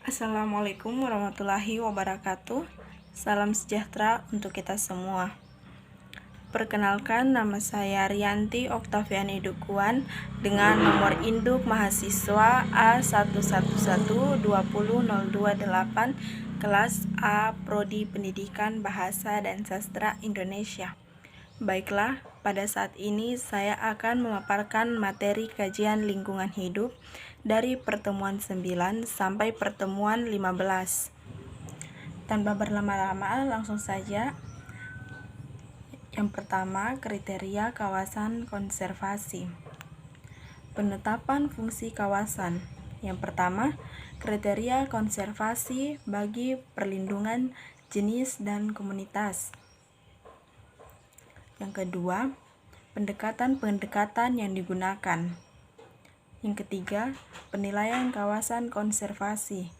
Assalamualaikum warahmatullahi wabarakatuh. Salam sejahtera untuk kita semua. Perkenalkan, nama saya Rianti Oktaviani Dukuan dengan nomor induk mahasiswa A11120028 kelas A Prodi Pendidikan Bahasa dan Sastra Indonesia. Baiklah, pada saat ini saya akan memaparkan materi kajian lingkungan hidup dari pertemuan 9 sampai pertemuan 15. Tanpa berlama-lama, langsung saja. Yang pertama, kriteria kawasan konservasi. Penetapan fungsi kawasan. Yang pertama, kriteria konservasi bagi perlindungan jenis dan komunitas. Yang kedua, pendekatan-pendekatan yang digunakan. Yang ketiga, penilaian kawasan konservasi.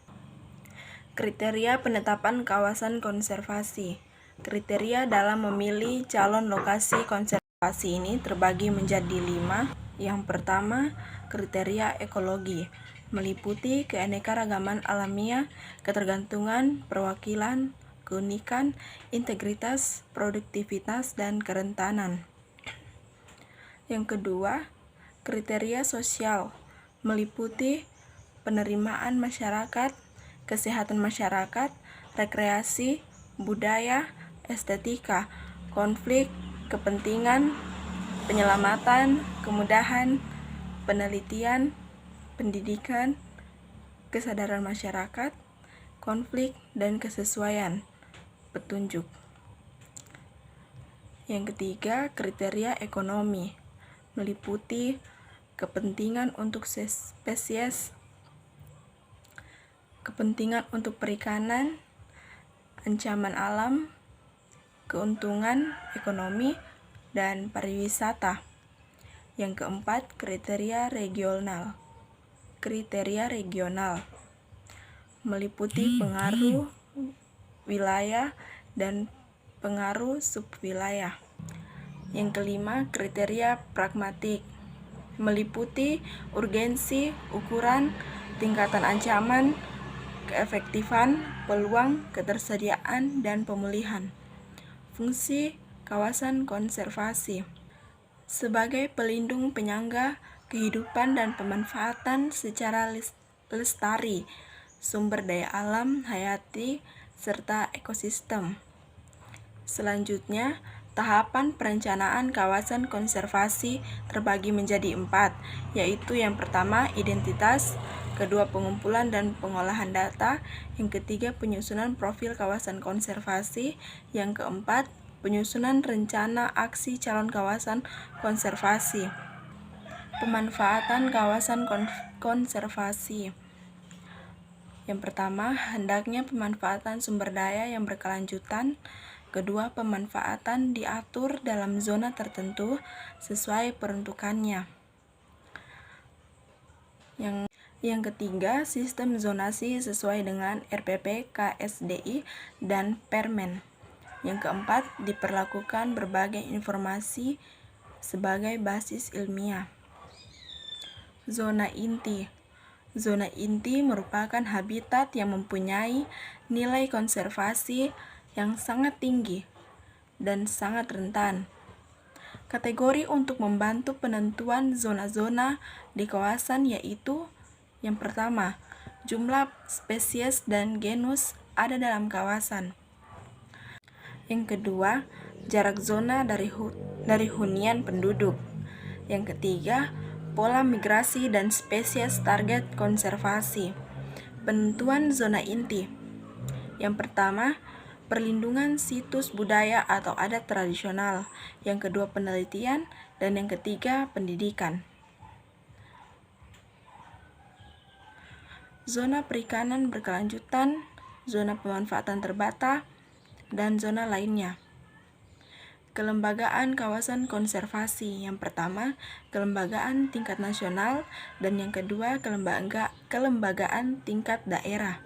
Kriteria penetapan kawasan konservasi. Kriteria dalam memilih calon lokasi konservasi ini terbagi menjadi 5. Yang pertama, kriteria ekologi, meliputi keanekaragaman alamiah, ketergantungan, perwakilan, keunikan, integritas, produktivitas, dan kerentanan. Yang kedua, kriteria sosial, meliputi penerimaan masyarakat, kesehatan masyarakat, rekreasi, budaya, estetika, konflik, kepentingan, penyelamatan, kemudahan, penelitian, pendidikan, kesadaran masyarakat, konflik, dan kesesuaian, petunjuk. Yang ketiga, kriteria ekonomi, meliputi kepentingan untuk spesies, kepentingan untuk perikanan, ancaman alam, keuntungan ekonomi, dan pariwisata. Yang keempat, kriteria regional. Kriteria regional meliputi pengaruh wilayah dan pengaruh subwilayah. Yang kelima, kriteria pragmatik, meliputi urgensi, ukuran, tingkatan ancaman, keefektifan, peluang, ketersediaan, dan pemulihan. Fungsi kawasan konservasi sebagai pelindung penyangga kehidupan dan pemanfaatan secara lestari sumber daya alam hayati serta ekosistem. Selanjutnya, tahapan perencanaan kawasan konservasi terbagi menjadi 4, yaitu yang pertama, identitas, kedua, pengumpulan dan pengolahan data, yang ketiga, penyusunan profil kawasan konservasi, yang keempat, penyusunan rencana aksi calon kawasan konservasi. Pemanfaatan kawasan konservasi. Yang pertama, hendaknya pemanfaatan sumber daya yang berkelanjutan. Kedua, pemanfaatan diatur dalam zona tertentu sesuai peruntukannya. Yang ketiga, sistem zonasi sesuai dengan RPP, KSDI, dan Permen. Yang keempat, diperlakukan berbagai informasi sebagai basis ilmiah. Zona inti. Zona inti merupakan habitat yang mempunyai nilai konservasi yang sangat tinggi dan sangat rentan. Kategori untuk membantu penentuan zona-zona di kawasan yaitu: yang pertama, jumlah spesies dan genus ada dalam kawasan. Yang kedua, jarak zona dari hunian penduduk. Yang ketiga, pola migrasi dan spesies target konservasi. Penentuan zona inti. Yang pertama, perlindungan situs budaya atau adat tradisional. Yang kedua, penelitian, dan yang ketiga, pendidikan. Zona perikanan berkelanjutan, zona pemanfaatan terbata, dan zona lainnya. Kelembagaan kawasan konservasi. Yang pertama, kelembagaan tingkat nasional, dan yang kedua, kelembagaan tingkat daerah.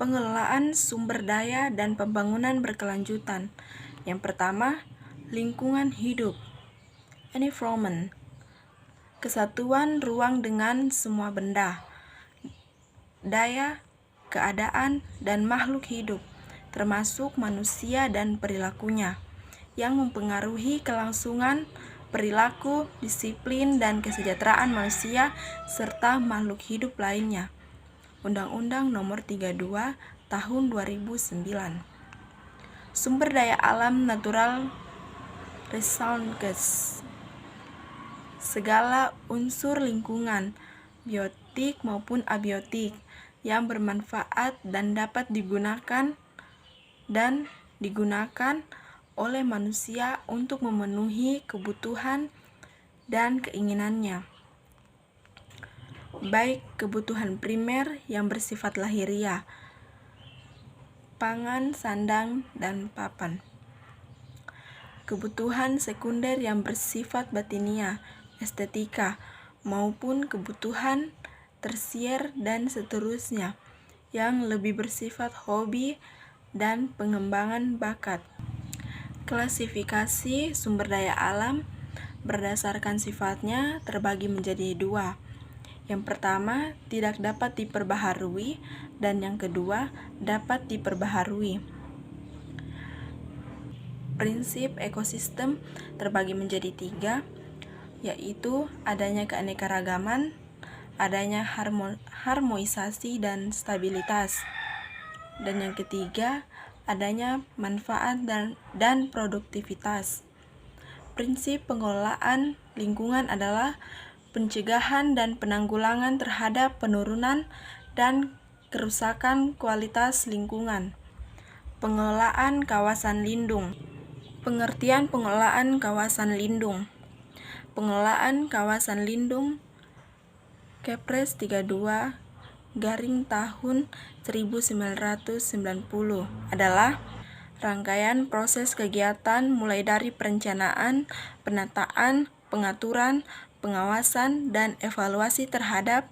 Pengelolaan sumber daya dan pembangunan berkelanjutan. Yang pertama, lingkungan hidup, environment, kesatuan ruang dengan semua benda, daya keadaan, dan makhluk hidup, termasuk manusia dan perilakunya, yang mempengaruhi kelangsungan perilaku, disiplin, dan kesejahteraan manusia serta makhluk hidup lainnya. Undang-Undang Nomor 32 Tahun 2009. Sumber daya alam natural resources. Segala unsur lingkungan, biotik maupun abiotik, yang bermanfaat dan dapat digunakan oleh manusia untuk memenuhi kebutuhan dan keinginannya, baik kebutuhan primer yang bersifat lahiriah, pangan, sandang, dan papan, kebutuhan sekunder yang bersifat batiniah, estetika, maupun kebutuhan tersier dan seterusnya, yang lebih bersifat hobi dan pengembangan bakat. Klasifikasi sumber daya alam berdasarkan sifatnya terbagi menjadi dua. Yang pertama, tidak dapat diperbaharui, dan yang kedua, dapat diperbaharui. Prinsip ekosistem terbagi menjadi tiga, yaitu adanya keanekaragaman, adanya harmonisasi dan stabilitas, dan yang ketiga, adanya manfaat dan produktivitas. Prinsip pengelolaan lingkungan adalah pencegahan dan penanggulangan terhadap penurunan dan kerusakan kualitas lingkungan. Pengelolaan kawasan lindung. Pengertian pengelolaan kawasan lindung. Pengelolaan kawasan lindung Kepres 32 tahun 1990 adalah rangkaian proses kegiatan mulai dari perencanaan, penataan, pengaturan, pengawasan, dan evaluasi terhadap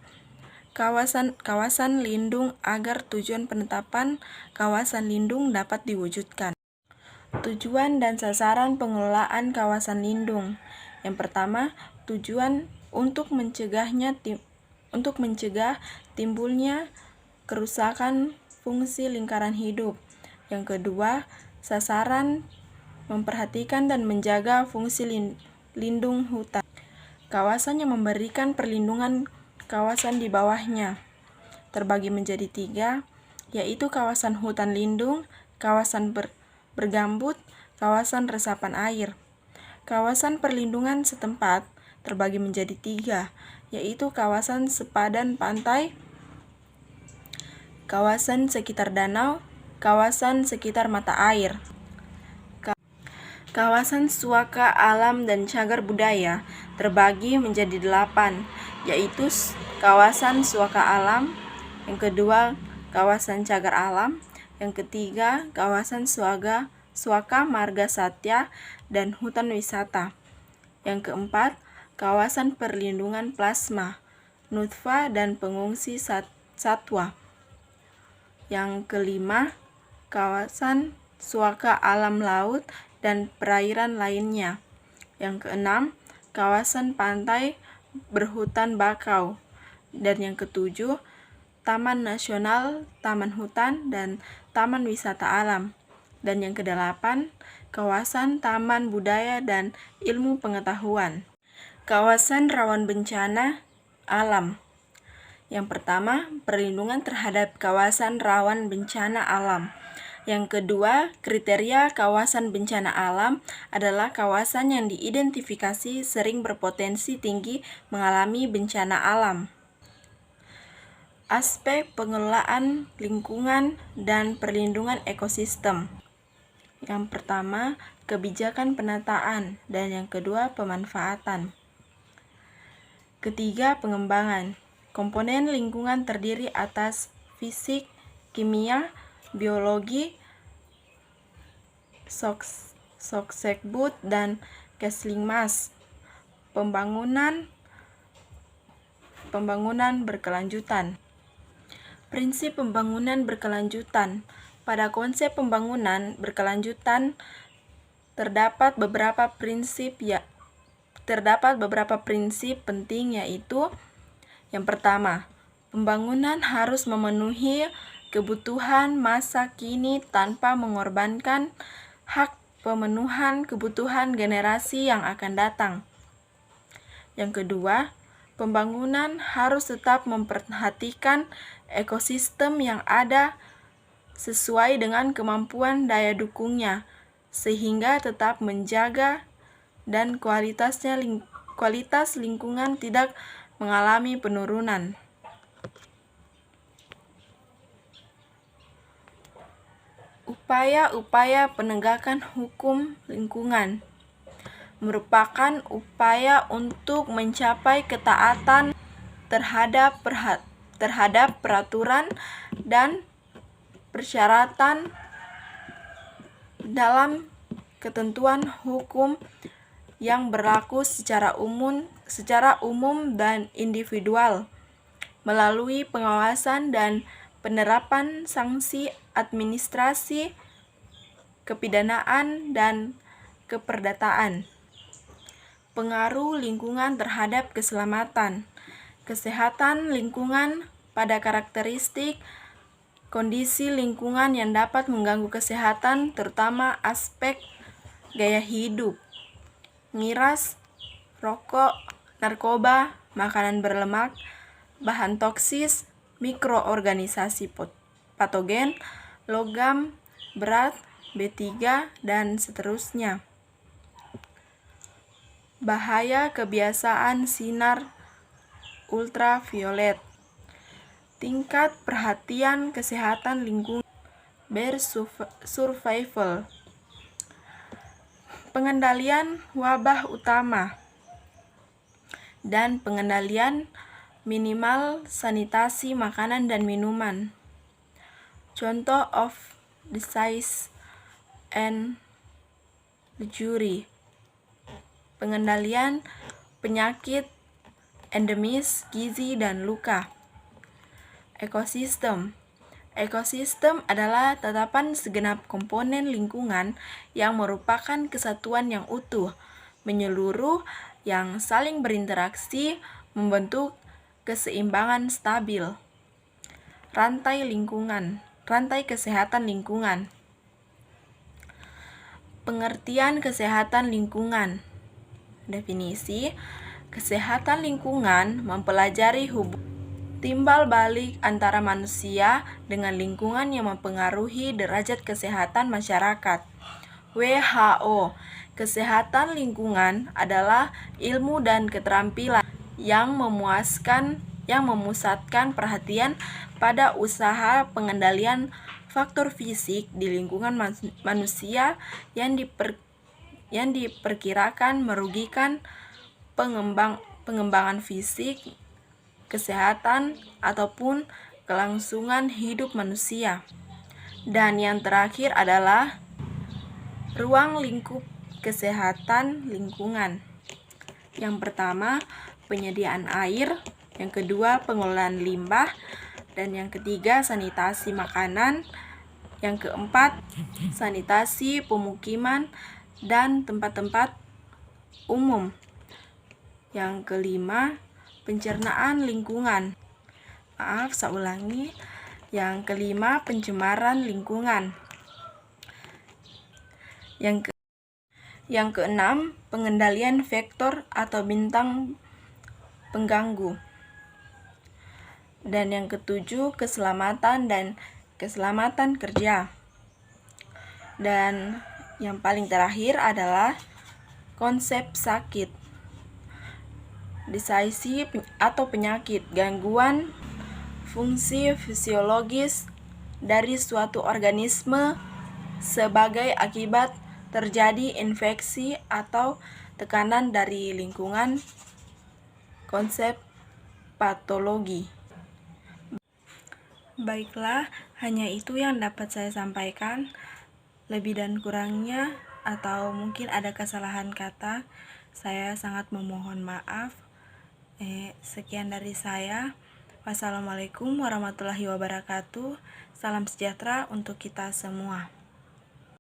kawasan lindung agar tujuan penetapan kawasan lindung dapat diwujudkan. Tujuan dan sasaran pengelolaan kawasan lindung. Yang pertama, tujuan untuk mencegah timbulnya kerusakan fungsi lingkaran hidup. Yang kedua, sasaran memperhatikan dan menjaga fungsi lindung hutan. Kawasan yang memberikan perlindungan kawasan di bawahnya terbagi menjadi tiga, yaitu kawasan hutan lindung, kawasan bergambut, kawasan resapan air. Kawasan perlindungan setempat terbagi menjadi tiga, yaitu kawasan sepadan pantai, kawasan sekitar danau, kawasan sekitar mata air. Kawasan suaka alam dan cagar budaya terbagi menjadi 8, yaitu kawasan suaka alam, yang kedua kawasan cagar alam, yang ketiga kawasan suaka marga satya dan hutan wisata, yang keempat kawasan perlindungan plasma, nutfa dan pengungsi satwa, yang kelima kawasan suaka alam laut dan perairan lainnya, yang keenam kawasan pantai berhutan bakau, dan yang ketujuh taman nasional, taman hutan, dan taman wisata alam, dan yang kedelapan kawasan taman budaya dan ilmu pengetahuan. Kawasan rawan bencana alam. Yang pertama, perlindungan terhadap kawasan rawan bencana alam. Yang kedua, kriteria kawasan bencana alam adalah kawasan yang diidentifikasi sering berpotensi tinggi mengalami bencana alam. Aspek pengelolaan lingkungan dan perlindungan ekosistem. Yang pertama, kebijakan penataan, dan yang kedua, pemanfaatan. Ketiga, pengembangan. Komponen lingkungan terdiri atas fisik, kimia, biologi, sosbud, dan keslinmas. Pembangunan berkelanjutan. Prinsip pembangunan berkelanjutan. Pada konsep pembangunan berkelanjutan terdapat beberapa prinsip penting, yaitu yang pertama, pembangunan harus memenuhi kebutuhan masa kini tanpa mengorbankan hak pemenuhan kebutuhan generasi yang akan datang. Yang kedua, pembangunan harus tetap memperhatikan ekosistem yang ada sesuai dengan kemampuan daya dukungnya, sehingga tetap menjaga dan kualitas lingkungan tidak mengalami penurunan. Upaya-upaya penegakan hukum lingkungan merupakan upaya untuk mencapai ketaatan terhadap peraturan dan persyaratan dalam ketentuan hukum yang berlaku secara umum dan individual melalui pengawasan dan penerapan sanksi administrasi, kepidanaan, dan keperdataan. Pengaruh lingkungan terhadap keselamatan. Kesehatan lingkungan pada karakteristik kondisi lingkungan yang dapat mengganggu kesehatan, terutama aspek gaya hidup, miras, rokok, narkoba, makanan berlemak, bahan toksis, mikroorganisasi patogen, logam, berat, B3, dan seterusnya. Bahaya kebiasaan sinar ultraviolet. Tingkat perhatian kesehatan lingkungan bersurvival. Pengendalian wabah utama dan pengendalian minimal sanitasi makanan dan minuman. Contoh of disease and injury. Pengendalian penyakit endemis, gizi, dan luka. Ekosistem. Ekosistem adalah tatapan segenap komponen lingkungan yang merupakan kesatuan yang utuh, menyeluruh, yang saling berinteraksi, membentuk keseimbangan stabil. Rantai kesehatan lingkungan. Pengertian kesehatan lingkungan. Definisi: kesehatan lingkungan mempelajari hubungan timbal balik antara manusia dengan lingkungan yang mempengaruhi derajat kesehatan masyarakat. WHO. Kesehatan lingkungan adalah ilmu dan keterampilan yang memusatkan perhatian pada usaha pengendalian faktor fisik di lingkungan manusia yang diperkirakan merugikan pengembangan fisik, kesehatan, ataupun kelangsungan hidup manusia. Dan yang terakhir adalah ruang lingkup kesehatan lingkungan. Yang pertama, penyediaan air. Yang kedua, pengelolaan limbah. Dan yang ketiga, sanitasi makanan. Yang keempat, sanitasi pemukiman dan tempat-tempat umum. Yang kelima, pencernaan lingkungan. Saya ulangi. Yang kelima, pencemaran lingkungan. Yang keenam, pengendalian vektor atau bintang pengganggu. Dan yang ketujuh, keselamatan dan keselamatan kerja. Dan yang paling terakhir adalah konsep sakit. Disease atau penyakit, gangguan fungsi fisiologis dari suatu organisme sebagai akibat terjadi infeksi atau tekanan dari lingkungan. Konsep patologi. Baiklah, hanya itu yang dapat saya sampaikan. Lebih dan kurangnya atau mungkin ada kesalahan kata, saya sangat memohon maaf. Sekian dari saya. Wassalamualaikum warahmatullahi wabarakatuh. Salam sejahtera untuk kita semua.